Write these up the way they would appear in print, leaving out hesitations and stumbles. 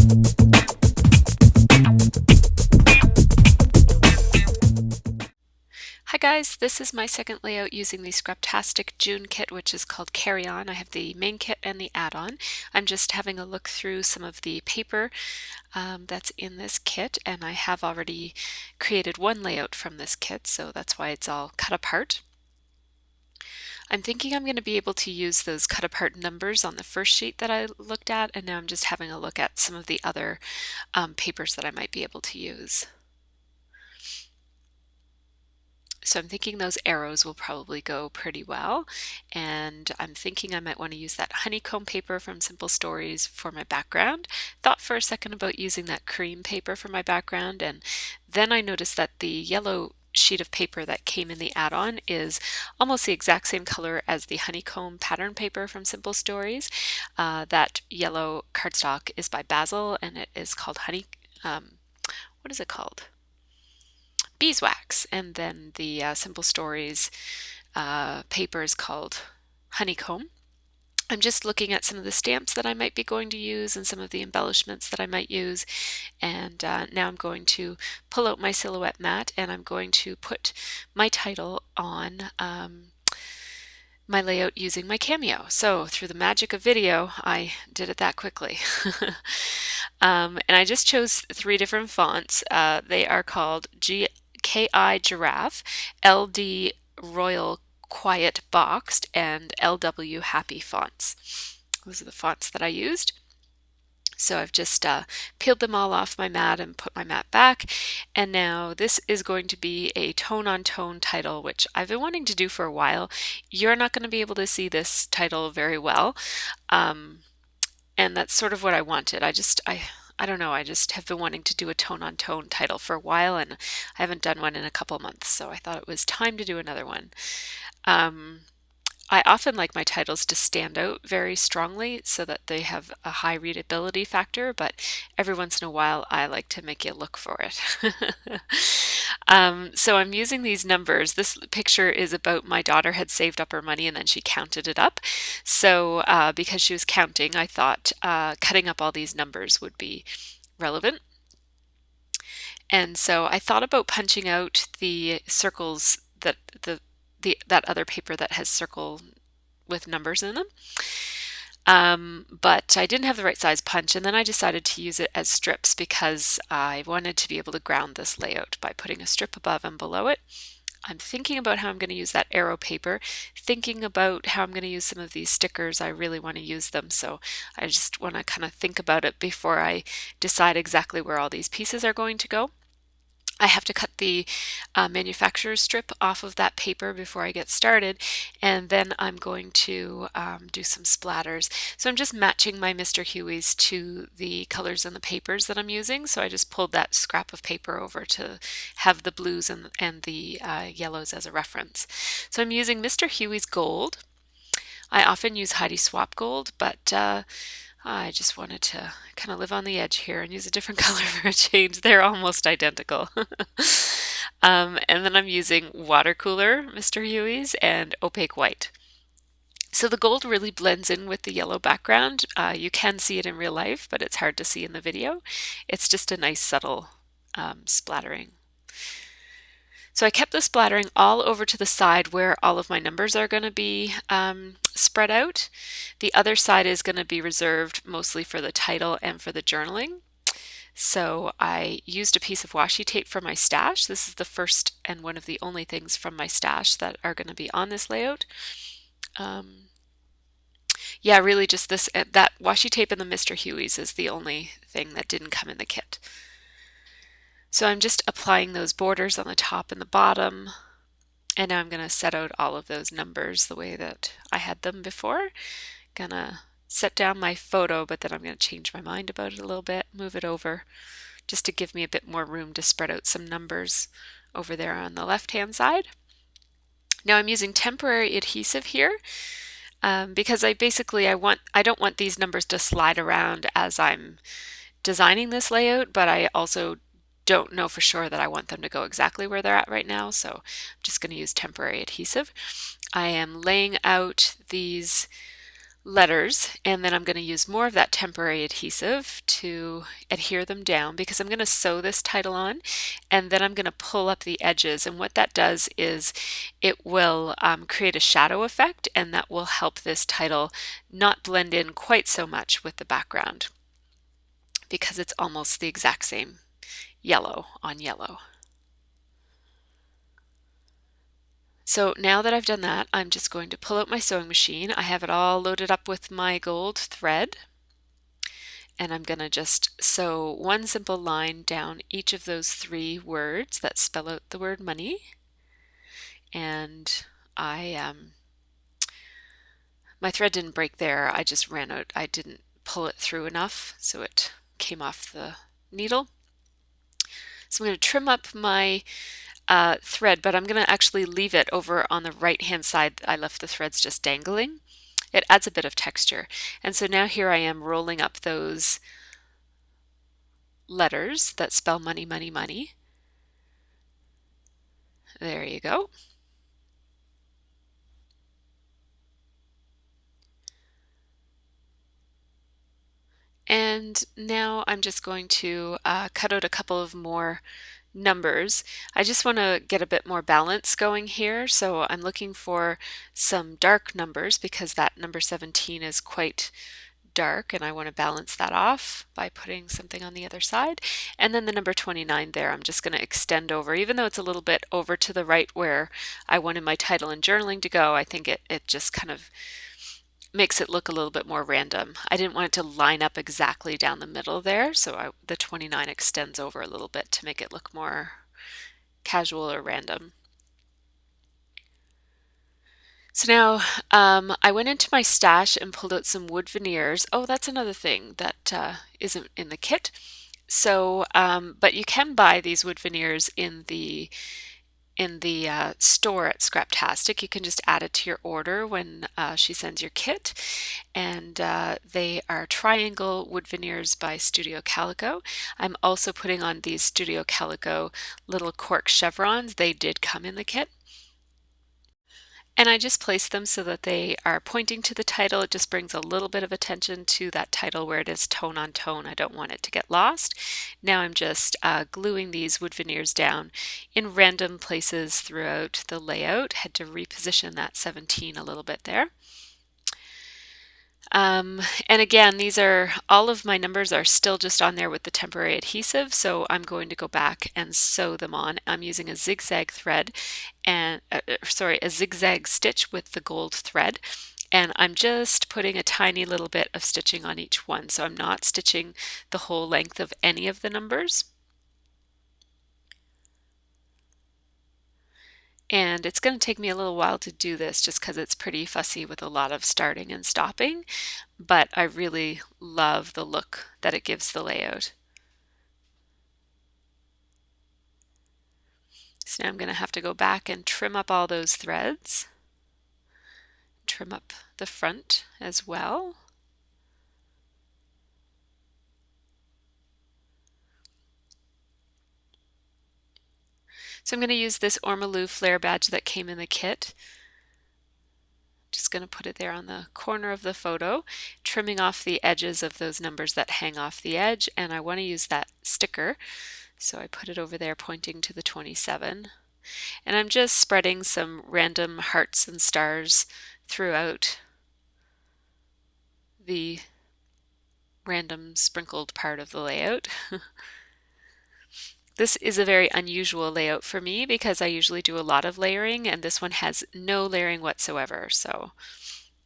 Hi guys, this is my second layout using the Scraptastic June kit, which is called Carry On. I have the main kit and the add-on. I'm just having a look through some of the paper that's in this kit, and I have already created one layout from this kit, so that's why it's all cut apart. I'm thinking I'm going to be able to use those cut apart numbers on the first sheet that I looked at, and now I'm just having a look at some of the other papers that I might be able to use. So I'm thinking those arrows will probably go pretty well, and I'm thinking I might want to use that honeycomb paper from Simple Stories for my background. Thought for a second about using that cream paper for my background, and then I noticed that the yellow sheet of paper that came in the add-on is almost the exact same color as the honeycomb pattern paper from Simple Stories. That yellow cardstock is by Basil, and it is called what is it called? Beeswax, and then the Simple Stories paper is called Honeycomb. I'm just looking at some of the stamps that I might be going to use and some of the embellishments that I might use, and now I'm going to pull out my silhouette mat and I'm going to put my title on my layout using my Cameo. So through the magic of video, I did it that quickly. And I just chose 3 different fonts. They are called KI Giraffe, LD Royal Quiet Boxed, and LW Happy fonts. Those are the fonts that I used. So I've just peeled them all off my mat and put my mat back, and now this is going to be a tone-on-tone title, which I've been wanting to do for a while. You're not going to be able to see this title very well, and that's sort of what I wanted. I don't know, I just have been wanting to do a tone-on-tone title for a while, and I haven't done one in a couple months, so I thought it was time to do another one. I often like my titles to stand out very strongly so that they have a high readability factor, but every once in a while I like to make you look for it. So I'm using these numbers. This picture is about my daughter had saved up her money and then she counted it up. So because she was counting, I thought cutting up all these numbers would be relevant. And so I thought about punching out the circles that that other paper that has circle with numbers in them. But I didn't have the right size punch, and then I decided to use it as strips because I wanted to be able to ground this layout by putting a strip above and below it. I'm thinking about how I'm going to use that arrow paper, thinking about how I'm going to use some of these stickers. I really want to use them, so I just want to kind of think about it before I decide exactly where all these pieces are going to go. I have to cut the manufacturer's strip off of that paper before I get started, and then I'm going to do some splatters. So I'm just matching my Mr. Huey's to the colors and the papers that I'm using. So I just pulled that scrap of paper over to have the blues and the yellows as a reference. So I'm using Mr. Huey's gold. I often use Heidi Swap gold, but I just wanted to kind of live on the edge here and use a different color for a change. They're almost identical. And then I'm using water cooler Mr. Huey's and opaque white. So the gold really blends in with the yellow background. You can see it in real life, but it's hard to see in the video. It's just a nice subtle splattering. So I kept the splattering all over to the side where all of my numbers are going to be spread out. The other side is going to be reserved mostly for the title and for the journaling. So I used a piece of washi tape for my stash. This is the first and one of the only things from my stash that are going to be on this layout. Yeah, really just that washi tape and the Mr. Huey's is the only thing that didn't come in the kit. So I'm just applying those borders on the top and the bottom, and now I'm going to set out all of those numbers the way that I had them before. Gonna set down my photo, but then I'm going to change my mind about it a little bit, move it over, just to give me a bit more room to spread out some numbers over there on the left-hand side. Now I'm using temporary adhesive here because I don't want these numbers to slide around as I'm designing this layout, but I also don't know for sure that I want them to go exactly where they're at right now, so I'm just going to use temporary adhesive. I am laying out these letters, and then I'm going to use more of that temporary adhesive to adhere them down because I'm going to sew this title on, and then I'm going to pull up the edges, and what that does is it will create a shadow effect, and that will help this title not blend in quite so much with the background because it's almost the exact same yellow on yellow. So now that I've done that, I'm just going to pull out my sewing machine. I have it all loaded up with my gold thread, and I'm going to just sew one simple line down each of those 3 words that spell out the word money. And my thread didn't break there. I just ran out. I didn't pull it through enough, so it came off the needle. So I'm going to trim up my thread, but I'm going to actually leave it over on the right hand side. I left the threads just dangling. It adds a bit of texture. And so now here I am rolling up those letters that spell money, money, money. There you go. And now I'm just going to cut out a couple of more numbers. I just want to get a bit more balance going here, so I'm looking for some dark numbers because that number 17 is quite dark, and I want to balance that off by putting something on the other side. And then the number 29 there, I'm just going to extend over, even though it's a little bit over to the right where I wanted my title and journaling to go. I think it just kind of makes it look a little bit more random. I didn't want it to line up exactly down the middle there, so the 29 extends over a little bit to make it look more casual or random. So now I went into my stash and pulled out some wood veneers. Oh, that's another thing that isn't in the kit. So, but you can buy these wood veneers in the store at Scraptastic. You can just add it to your order when she sends your kit, and they are triangle wood veneers by Studio Calico. I'm also putting on these Studio Calico little cork chevrons. They did come in the kit. And I just place them so that they are pointing to the title. It just brings a little bit of attention to that title where it is tone on tone. I don't want it to get lost. Now I'm just gluing these wood veneers down in random places throughout the layout. Had to reposition that 17 a little bit there. And again, all of my numbers are still just on there with the temporary adhesive, so I'm going to go back and sew them on. I'm using a zigzag thread and a zigzag stitch with the gold thread, and I'm just putting a tiny little bit of stitching on each one, so I'm not stitching the whole length of any of the numbers. And it's going to take me a little while to do this just because it's pretty fussy with a lot of starting and stopping, but I really love the look that it gives the layout. So now I'm going to have to go back and trim up all those threads, trim up the front as well. So I'm going to use this Ormolu flare badge that came in the kit. Just going to put it there on the corner of the photo, trimming off the edges of those numbers that hang off the edge, and I want to use that sticker, so I put it over there pointing to the 27. And I'm just spreading some random hearts and stars throughout the random sprinkled part of the layout. This is a very unusual layout for me because I usually do a lot of layering, and this one has no layering whatsoever. So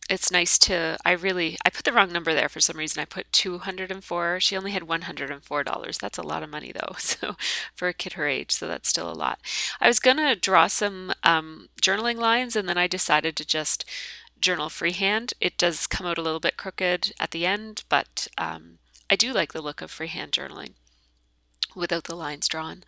it's nice to, I put the wrong number there for some reason. I put 204. She only had $104. That's a lot of money though, so for a kid her age, so that's still a lot. I was gonna draw some journaling lines, and then I decided to just journal freehand. It does come out a little bit crooked at the end, but I do like the look of freehand journaling without the lines drawn.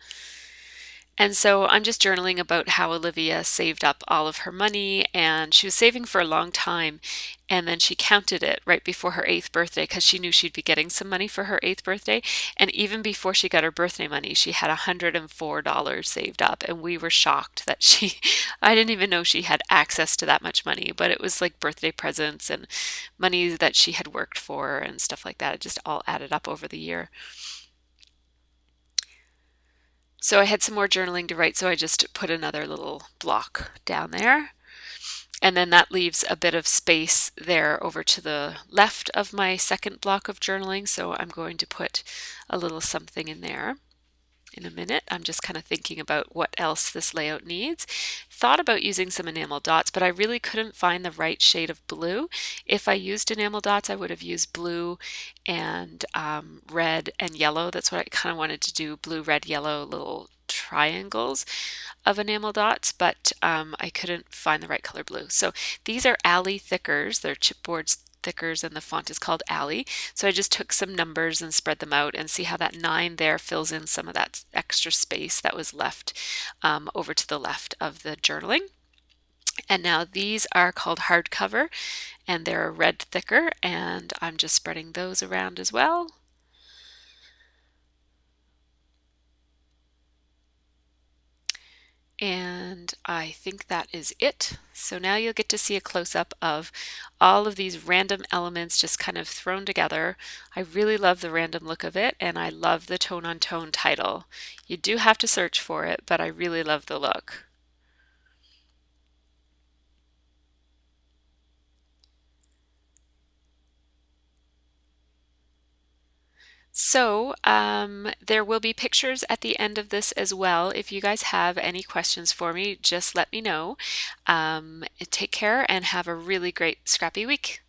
And so I'm just journaling about how Olivia saved up all of her money, and she was saving for a long time. And then she counted it right before her eighth birthday because she knew she'd be getting some money for her eighth birthday. And even before she got her birthday money, she had $104 saved up. And we were shocked that I didn't even know she had access to that much money, but it was like birthday presents and money that she had worked for and stuff like that. It just all added up over the year. So I had some more journaling to write, so I just put another little block down there. And then that leaves a bit of space there over to the left of my second block of journaling. So I'm going to put a little something in there in a minute. I'm just kind of thinking about what else this layout needs. Thought about using some enamel dots, but I really couldn't find the right shade of blue. If I used enamel dots, I would have used blue and red and yellow. That's what I kind of wanted to do, blue, red, yellow, little triangles of enamel dots, but I couldn't find the right color blue. So these are Alley thickers. They're chipboard thickers and the font is called Alley. So I just took some numbers and spread them out and see how that 9 there fills in some of that extra space that was left over to the left of the journaling. And now these are called hardcover and they're a red thicker, and I'm just spreading those around as well. And I think that is it. So now you'll get to see a close-up of all of these random elements just kind of thrown together. I really love the random look of it, and I love the tone on tone title. You do have to search for it, but I really love the look. So there will be pictures at the end of this as well. If you guys have any questions for me, just let me know. Take care and have a really great scrappy week.